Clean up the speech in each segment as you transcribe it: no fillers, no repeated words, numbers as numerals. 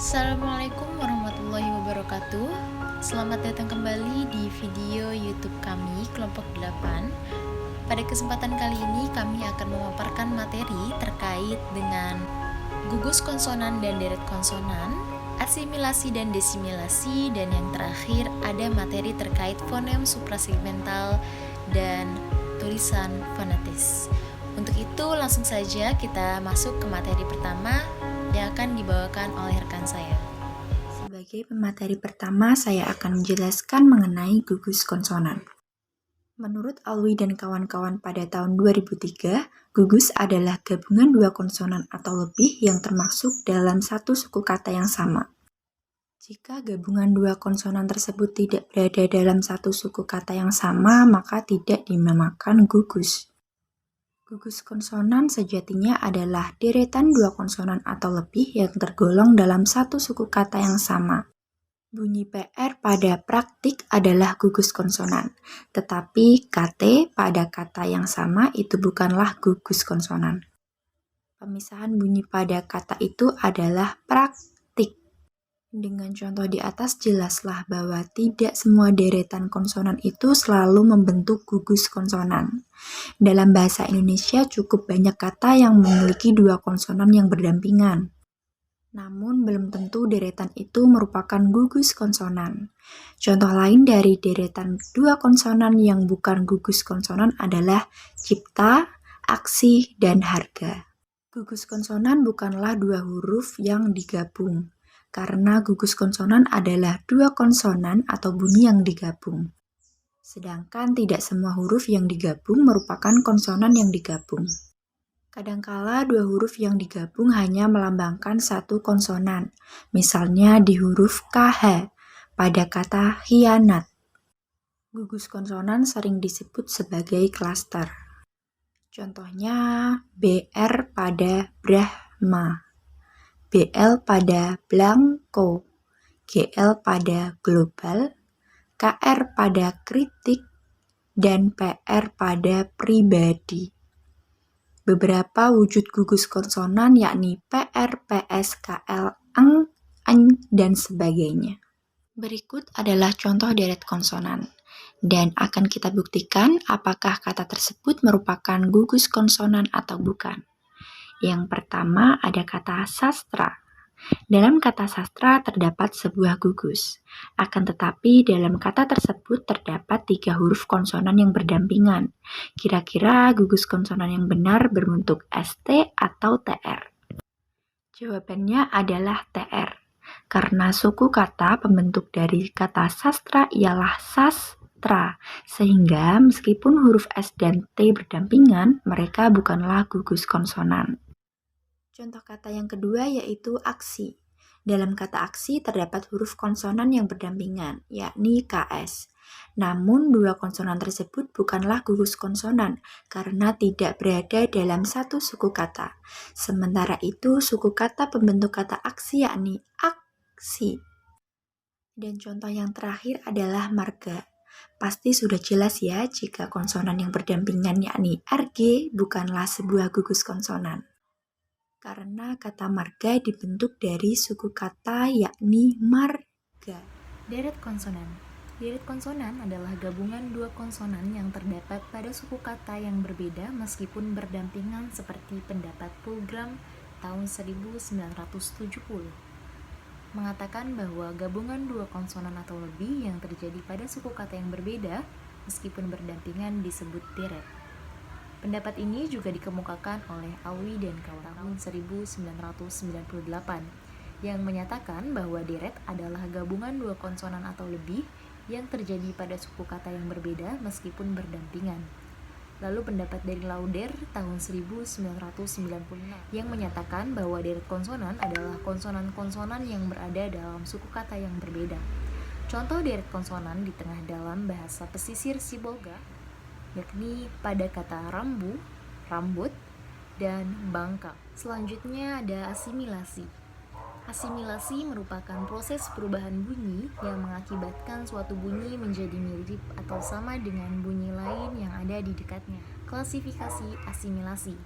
Assalamualaikum warahmatullahi wabarakatuh. Selamat datang kembali di video YouTube kami kelompok 8. Pada kesempatan kali ini kami akan memaparkan materi terkait dengan gugus konsonan dan deret konsonan, asimilasi dan desimilasi, dan yang terakhir ada materi terkait fonem suprasegmental dan tulisan fonetis. Untuk itu langsung saja kita masuk ke materi pertama yang akan dibawakan oleh rekan saya. Sebagai pemateri pertama, saya akan menjelaskan mengenai gugus konsonan. Menurut Alwi dan kawan-kawan pada tahun 2003, gugus adalah gabungan dua konsonan atau lebih yang termasuk dalam satu suku kata yang sama. Jika gabungan dua konsonan tersebut tidak berada dalam satu suku kata yang sama, maka tidak dinamakan gugus. Gugus konsonan sejatinya adalah deretan dua konsonan atau lebih yang tergolong dalam satu suku kata yang sama. Bunyi PR pada praktik adalah gugus konsonan, tetapi KT pada kata yang sama itu bukanlah gugus konsonan. Pemisahan bunyi pada kata itu adalah praktik. Dengan contoh di atas jelaslah bahwa tidak semua deretan konsonan itu selalu membentuk gugus konsonan. Dalam bahasa Indonesia cukup banyak kata yang memiliki dua konsonan yang berdampingan. Namun belum tentu deretan itu merupakan gugus konsonan. Contoh lain dari deretan dua konsonan yang bukan gugus konsonan adalah cipta, aksi, dan harga. Gugus konsonan bukanlah dua huruf yang digabung, karena gugus konsonan adalah dua konsonan atau bunyi yang digabung. Sedangkan tidak semua huruf yang digabung merupakan konsonan yang digabung. Kadangkala dua huruf yang digabung hanya melambangkan satu konsonan, misalnya di huruf KH pada kata khianat. Gugus konsonan sering disebut sebagai klaster. Contohnya BR pada Brahma, BL pada Blanko, GL pada global, KR pada kritik, dan PR pada pribadi. Beberapa wujud gugus konsonan yakni PR, PS, KL, eng, dan sebagainya. Berikut adalah contoh deret konsonan, dan akan kita buktikan apakah kata tersebut merupakan gugus konsonan atau bukan. Yang pertama ada kata sastra. Dalam kata sastra terdapat sebuah gugus. Akan tetapi dalam kata tersebut terdapat 3 huruf konsonan yang berdampingan. Kira-kira gugus konsonan yang benar berbentuk ST atau TR? Jawabannya adalah TR. Karena suku kata pembentuk dari kata sastra ialah sastra. Sehingga meskipun huruf S dan T berdampingan, mereka bukanlah gugus konsonan. Contoh kata yang kedua yaitu aksi. Dalam kata aksi terdapat huruf konsonan yang berdampingan, yakni KS. Namun dua konsonan tersebut bukanlah gugus konsonan karena tidak berada dalam satu suku kata. Sementara itu suku kata pembentuk kata aksi yakni aksi. Dan contoh yang terakhir adalah marga. Pasti sudah jelas ya jika konsonan yang berdampingan yakni RG bukanlah sebuah gugus konsonan. Karena kata marga dibentuk dari suku kata yakni marga. Deret konsonan. Deret konsonan adalah gabungan dua konsonan yang terdapat pada suku kata yang berbeda meskipun berdampingan seperti pendapat Program tahun 1970. Mengatakan bahwa gabungan dua konsonan atau lebih yang terjadi pada suku kata yang berbeda meskipun berdampingan disebut deret. Pendapat ini juga dikemukakan oleh Alwi dan kawan tahun 1998 yang menyatakan bahwa deret adalah gabungan dua konsonan atau lebih yang terjadi pada suku kata yang berbeda meskipun berdampingan. Lalu pendapat dari Lauder tahun 1996 yang menyatakan bahwa deret konsonan adalah konsonan-konsonan yang berada dalam suku kata yang berbeda. Contoh deret konsonan di tengah dalam bahasa pesisir Sibolga yakni pada kata rambu, rambut, dan bangka. Selanjutnya ada asimilasi. Asimilasi merupakan proses perubahan bunyi yang mengakibatkan suatu bunyi menjadi mirip atau sama dengan bunyi lain yang ada di dekatnya. Klasifikasi asimilasi.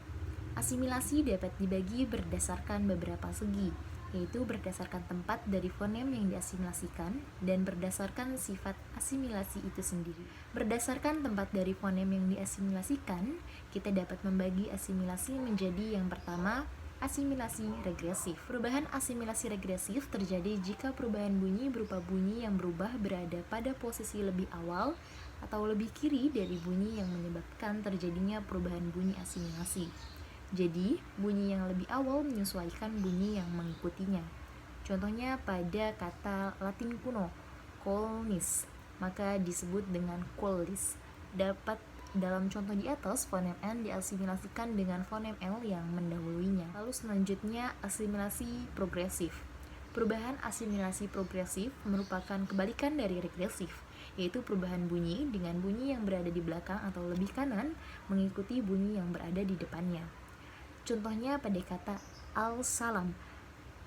Asimilasi dapat dibagi berdasarkan beberapa segi, yaitu berdasarkan tempat dari fonem yang diasimilasikan dan berdasarkan sifat asimilasi itu sendiri. Berdasarkan tempat dari fonem yang diasimilasikan, kita dapat membagi asimilasi menjadi yang pertama, asimilasi regresif. Perubahan asimilasi regresif terjadi jika perubahan bunyi berupa bunyi yang berubah berada pada posisi lebih awal atau lebih kiri dari bunyi yang menyebabkan terjadinya perubahan bunyi asimilasi. Jadi, bunyi yang lebih awal menyesuaikan bunyi yang mengikutinya. Contohnya pada kata Latin kuno, colnis, maka disebut dengan quolis. Dalam contoh di atas, fonem N diasimilasikan dengan fonem L yang mendahuluinya. Lalu selanjutnya, asimilasi progresif. Perubahan asimilasi progresif merupakan kebalikan dari regresif, yaitu perubahan bunyi dengan bunyi yang berada di belakang atau lebih kanan mengikuti bunyi yang berada di depannya. Contohnya pada kata al-salam,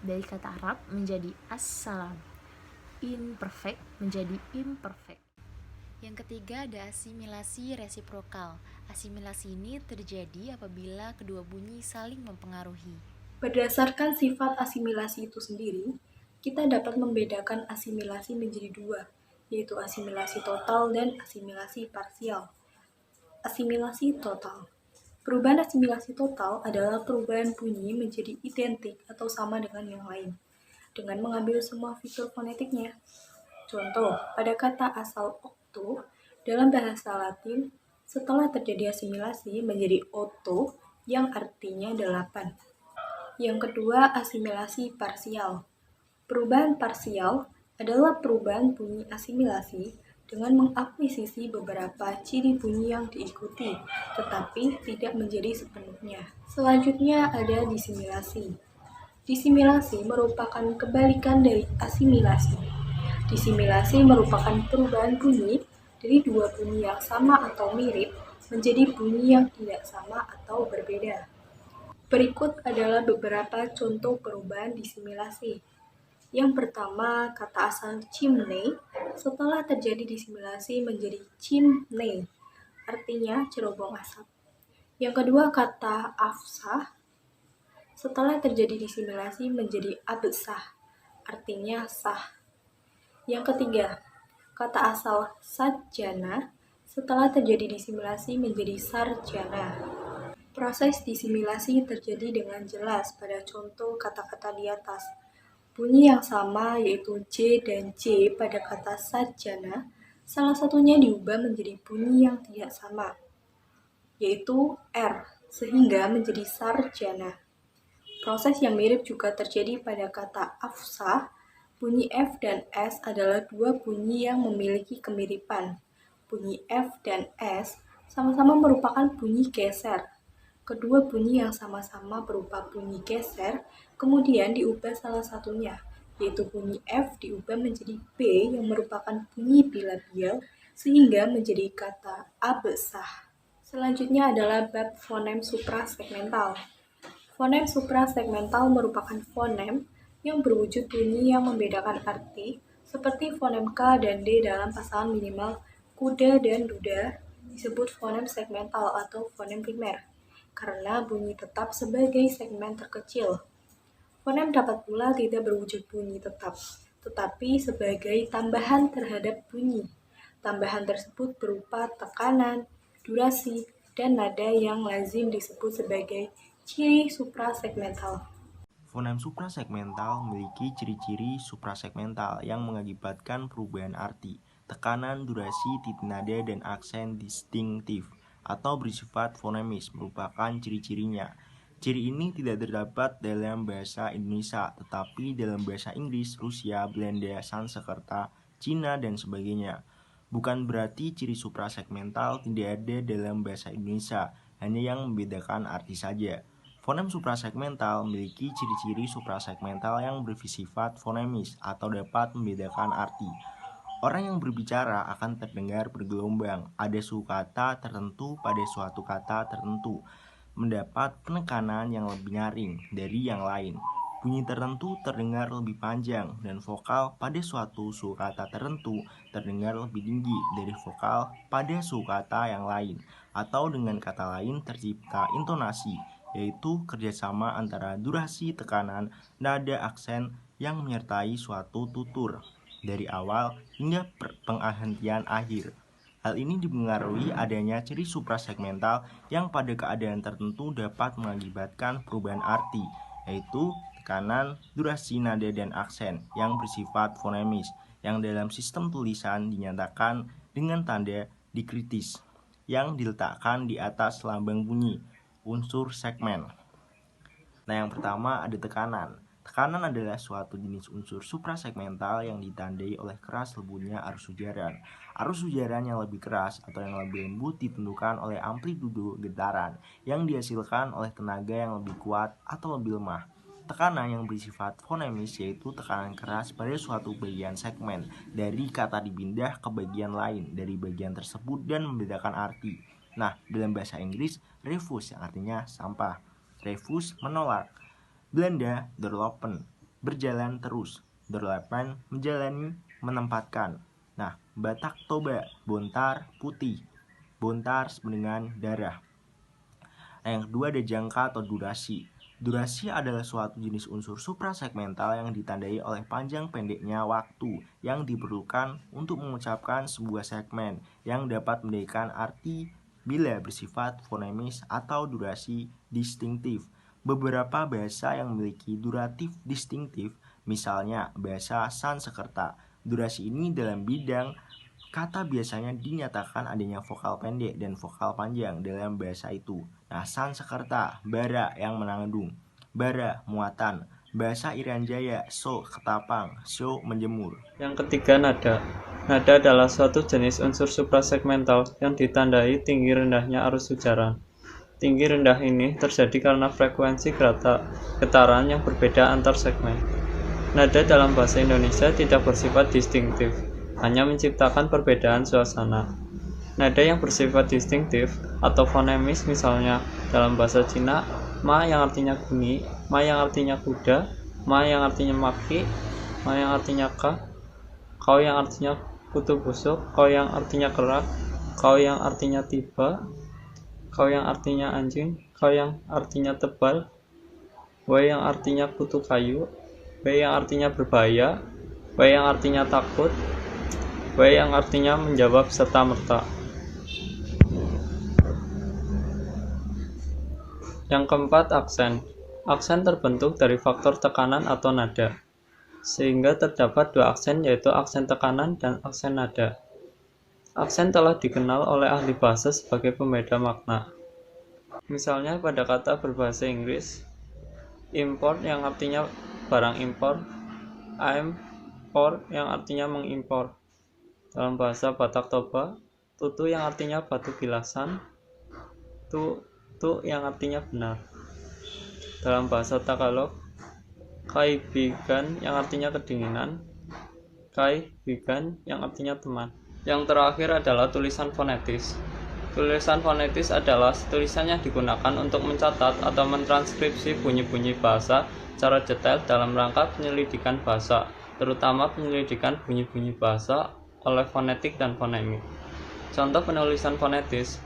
dari kata Arab menjadi as-salam, imperfect menjadi imperfect. Yang ketiga ada asimilasi resiprokal. Asimilasi ini terjadi apabila kedua bunyi saling mempengaruhi. Berdasarkan sifat asimilasi itu sendiri, kita dapat membedakan asimilasi menjadi dua, yaitu asimilasi total dan asimilasi parsial. Asimilasi total. Perubahan asimilasi total adalah perubahan bunyi menjadi identik atau sama dengan yang lain, dengan mengambil semua fitur fonetiknya. Contoh, pada kata asal octo, dalam bahasa Latin, setelah terjadi asimilasi menjadi otto, yang artinya 8. Yang kedua, asimilasi parsial. Perubahan parsial adalah perubahan bunyi asimilasi dengan mengakuisisi beberapa ciri bunyi yang diikuti, tetapi tidak menjadi sepenuhnya. Selanjutnya ada disimilasi. Disimilasi merupakan kebalikan dari asimilasi. Disimilasi merupakan perubahan bunyi dari dua bunyi yang sama atau mirip menjadi bunyi yang tidak sama atau berbeda. Berikut adalah beberapa contoh perubahan disimilasi. Yang pertama, kata asal chimney setelah terjadi disimilasi menjadi chimney, artinya cerobong asap. Yang kedua, kata afsah setelah terjadi disimilasi menjadi absah, artinya sah. Yang ketiga, kata asal sarjana setelah terjadi disimilasi menjadi sarjana. Proses disimilasi terjadi dengan jelas pada contoh kata-kata di atas. Bunyi yang sama yaitu J dan J pada kata sarjana, salah satunya diubah menjadi bunyi yang tidak sama, yaitu R, sehingga menjadi sarjana. Proses yang mirip juga terjadi pada kata afsah. Bunyi F dan S adalah dua bunyi yang memiliki kemiripan. Bunyi F dan S sama-sama merupakan bunyi geser. Kedua bunyi yang sama-sama berupa bunyi geser, kemudian diubah salah satunya, yaitu bunyi F diubah menjadi B yang merupakan bunyi bilabial, sehingga menjadi kata absah. Selanjutnya adalah bab fonem suprasegmental. Fonem suprasegmental merupakan fonem yang berwujud bunyi yang membedakan arti, seperti fonem K dan D dalam pasangan minimal kuda dan duda, disebut fonem segmental atau fonem primer, karena bunyi tetap sebagai segmen terkecil. Fonem dapat pula tidak berwujud bunyi tetap, tetapi sebagai tambahan terhadap bunyi. Tambahan tersebut berupa tekanan, durasi, dan nada yang lazim disebut sebagai ciri suprasegmental. Fonem suprasegmental memiliki ciri-ciri suprasegmental yang mengakibatkan perubahan arti, tekanan, durasi, titik nada, dan aksen distinktif atau bersifat fonemis merupakan ciri-cirinya. Ciri ini tidak terdapat dalam bahasa Indonesia, tetapi dalam bahasa Inggris, Rusia, Belanda, Sanskerta, Cina, dan sebagainya. Bukan berarti ciri suprasegmental tidak ada dalam bahasa Indonesia, hanya yang membedakan arti saja. Fonem suprasegmental memiliki ciri-ciri suprasegmental yang bersifat fonemis atau dapat membedakan arti. Orang yang berbicara akan terdengar bergelombang. Ada suku kata tertentu pada suatu kata tertentu, mendapat penekanan yang lebih nyaring dari yang lain. Bunyi tertentu terdengar lebih panjang dan vokal pada suatu suku kata tertentu terdengar lebih tinggi dari vokal pada suku kata yang lain. Atau dengan kata lain tercipta intonasi yaitu kerjasama antara durasi, tekanan, nada, aksen yang menyertai suatu tutur dari awal hingga penghentian akhir. Hal ini dipengaruhi adanya ciri suprasegmental yang pada keadaan tertentu dapat mengakibatkan perubahan arti, yaitu tekanan, durasi, nada, dan aksen yang bersifat fonemis, yang dalam sistem tulisan dinyatakan dengan tanda dikritis yang diletakkan di atas lambang bunyi, unsur segmen. Nah, yang pertama ada tekanan. Tekanan adalah suatu jenis unsur suprasegmental yang ditandai oleh keras lembutnya arus ujaran. Arus ujaran yang lebih keras atau yang lebih lembut ditentukan oleh amplitudo getaran yang dihasilkan oleh tenaga yang lebih kuat atau lebih lemah. Tekanan yang bersifat fonemis yaitu tekanan keras pada suatu bagian segmen dari kata dipindah ke bagian lain dari bagian tersebut dan membedakan arti. Nah, dalam bahasa Inggris, refuse yang artinya sampah. Refuse menolak. Belanda, doorlopen, berjalan terus. Doorlopen, menjalani, menempatkan. Nah, Batak Toba, bontar, putih. Bontar dengan darah. Nah, yang kedua ada jangka atau durasi. Durasi adalah suatu jenis unsur suprasegmental yang ditandai oleh panjang pendeknya waktu yang diperlukan untuk mengucapkan sebuah segmen yang dapat memberikan arti bila bersifat fonemis atau durasi distintif. Beberapa bahasa yang memiliki duratif distintif, misalnya bahasa Sanskerta. Durasi ini dalam bidang kata biasanya dinyatakan adanya vokal pendek dan vokal panjang dalam bahasa itu. Nah, Sanskerta, bara yang mengandung, bara muatan. Bahasa Irian Jaya, so ketapang, so menjemur. Yang ketiga nada. Nada adalah suatu jenis unsur suprasegmental yang ditandai tinggi rendahnya arus ujaran. Tinggi rendah ini terjadi karena frekuensi getaran yang berbeda antar segmen. Nada dalam bahasa Indonesia tidak bersifat distintif, hanya menciptakan perbedaan suasana. Nada yang bersifat distintif atau fonemis misalnya dalam bahasa Cina, ma yang artinya bunyi, ma yang artinya kuda, ma yang artinya maki, ma yang artinya ka, kau yang artinya kutu busuk, kau yang artinya kerak, kau yang artinya tiba, kau yang artinya anjing, kau yang artinya tebal, w yang artinya kutu kayu, w yang artinya berbahaya, w yang artinya takut, w yang artinya menjawab serta-merta. Yang keempat, aksen. Aksen terbentuk dari faktor tekanan atau nada, sehingga terdapat dua aksen yaitu aksen tekanan dan aksen nada. Aksen telah dikenal oleh ahli bahasa sebagai pembeda makna. Misalnya pada kata berbahasa Inggris, import yang artinya barang impor, import yang artinya mengimpor. Dalam bahasa Batak Toba, tutu yang artinya batu bilasan, tu yang artinya benar. Dalam bahasa Tagalog, kai bigan yang artinya kedinginan, kai bigan yang artinya teman. Yang terakhir adalah tulisan fonetis. Tulisan fonetis adalah tulisan yang digunakan untuk mencatat atau mentranskripsi bunyi-bunyi bahasa secara detail dalam rangka penyelidikan bahasa, terutama penyelidikan bunyi-bunyi bahasa oleh fonetik dan fonemik. Contoh penulisan fonetis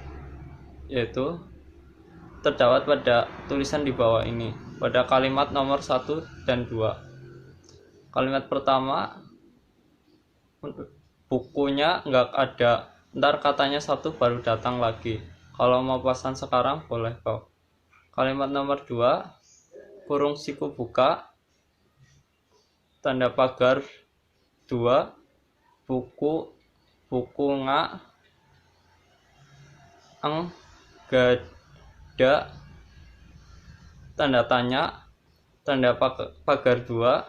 yaitu terdapat pada tulisan di bawah ini, pada kalimat nomor 1 dan 2. Kalimat pertama, bukunya nggak ada, ntar katanya 1 baru datang lagi, kalau mau pesan sekarang boleh kok. Kalimat nomor 2, kurung siku buka, tanda pagar 2, buku nga, gada, tanda tanya, tanda pagar 2,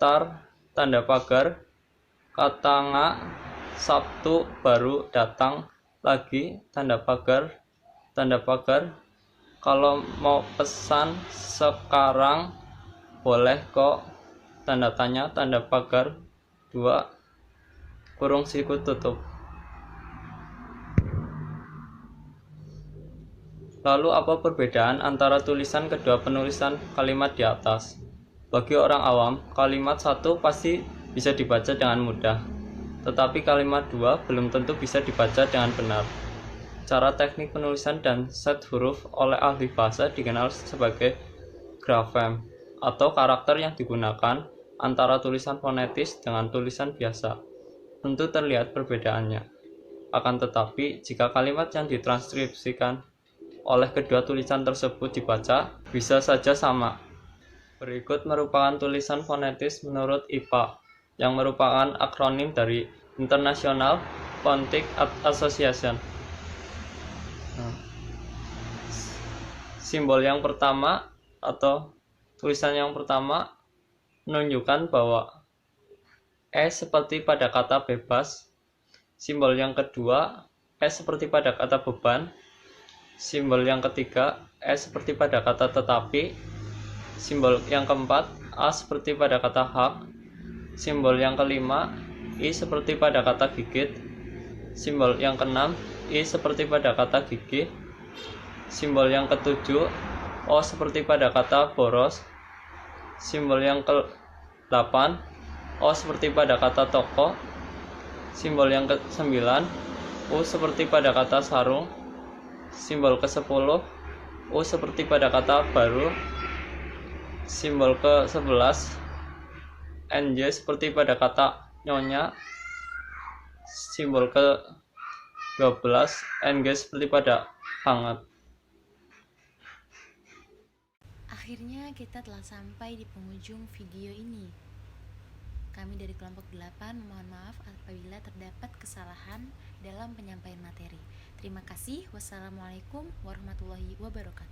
tar, tanda pagar, kata nga, Sabtu baru datang lagi, tanda pagar, kalau mau pesan sekarang boleh kok, tanda tanya, tanda pagar 2, kurung siku tutup. Lalu apa perbedaan antara tulisan kedua penulisan kalimat di atas? Bagi orang awam, kalimat 1 pasti bisa dibaca dengan mudah, tetapi kalimat 2 belum tentu bisa dibaca dengan benar. Cara teknik penulisan dan set huruf oleh ahli bahasa dikenal sebagai grafem atau karakter yang digunakan antara tulisan fonetis dengan tulisan biasa. Tentu terlihat perbedaannya. Akan tetapi, jika kalimat yang ditranskripsikan oleh kedua tulisan tersebut dibaca, bisa saja sama. Berikut merupakan tulisan fonetis menurut IPA, yang merupakan akronim dari International Phonetic Association. Simbol yang pertama atau tulisan yang pertama menunjukkan bahwa seperti pada kata bebas. Simbol yang kedua seperti pada kata beban. Simbol yang ketiga seperti pada kata tetapi. Simbol yang keempat A seperti pada kata hak. Simbol yang kelima I seperti pada kata gigit. Simbol yang keenam I seperti pada kata gigi. Simbol yang ketujuh O seperti pada kata boros. Simbol yang ke-8 O seperti pada kata toko. Simbol yang ke-9 U seperti pada kata sarung. Simbol ke-10 U seperti pada kata baru. Simbol ke-11 NJ seperti pada kata nyonya. Simbol ke-12 NG seperti pada hangat. Akhirnya kita telah sampai di penghujung video ini. Kami dari kelompok 8 mohon maaf apabila terdapat kesalahan dalam penyampaian materi. Terima kasih. Wassalamualaikum warahmatullahi wabarakatuh.